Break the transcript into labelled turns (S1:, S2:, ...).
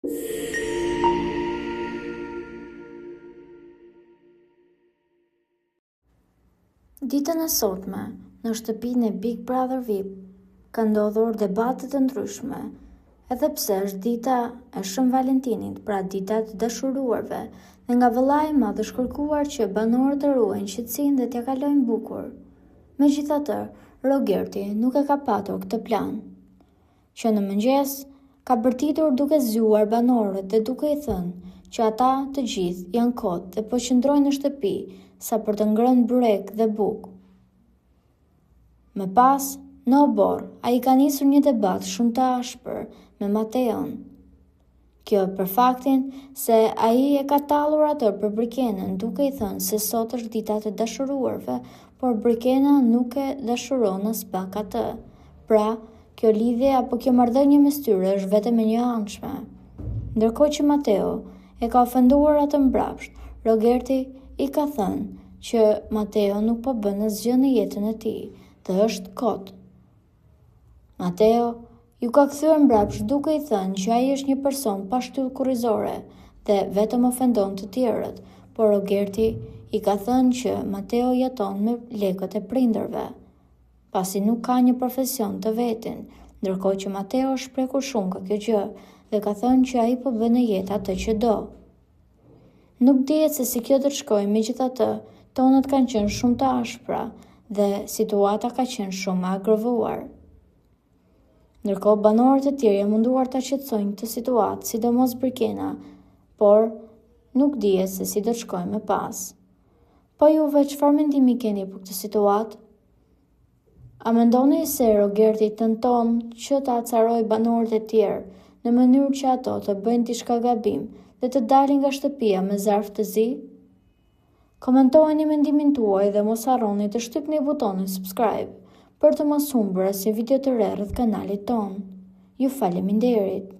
S1: Ditën e sotme, në shtëpinë e Big Brother VIP, ka ndodhur debate të ndryshme, edhe pse është dita e Shën Valentinit, pra dita e të dashuruarve, dhe nga vëllai i madh është kërkuar që banorët të ruajnë qetësinë dhe t'ia kalojnë bukur. Megjithatë, Rogerti nuk e ka patur këtë plan, që në mëngjes ka bërtitur duke zgjuar banorët dhe duke i thënë që ata të gjithë janë kot dhe po qëndrojnë në shtëpi sa për të ngrënë burek dhe bukë. Më pas, në obor, ai ka nisur një debat shumë të ashpër me Mateon. Kjo për faktin se ai e ka tallur atë për Brikenën duke i thënë se sot është dita e dashuruarve, por Brikena nuk e dashuron as pak atë. Pra, kjo lidhje apo kjo marrëdhënie mes tyre është vetëm e një anshme. Ndërkohë që Mateo e ka ofenduar atë mbrapsht, Rogerti i ka thënë që Mateo nuk po bën asgjë në jetën e tij dhe është kot. Mateo ju ka kthyer mbrapsht duke i thënë që ai është një person pa shtyllë kurrizore dhe vetëm ofendon të tjerët, por Rogerti i ka thënë që Mateo jeton me lekët e prindërve, pasi nuk ka një profesion të vetin, ndërkohë që Mateo është prekur shumë ka kjo gjë dhe ka thënë që ai po bën në jetë atë që do. Nuk dihet se si kjo do të shkojë, megjithatë, tonët kanë qenë shumë të ashpra dhe situata ka qenë shumë e agrovuar. Ndërkohë, banorët e tjerë janë munduar ta qetësojnë këtë situatë, sidomos Brikena, por nuk dihet se si do të shkojë më pas. Po juve, çfarë mendimi keni për këtë situatë? A mendoni se Rogerti tenton që ta acarojë banorët e tjerë në mënyrë që ato të bëjnë diçka gabim dhe të dalin nga shtëpia me zarf të zi? Komentojeni mendimin tuaj dhe mos harroni të shtypni butonin subscribe për të mos humbur asnjë video të re rreth kanalit ton. Ju faleminderit!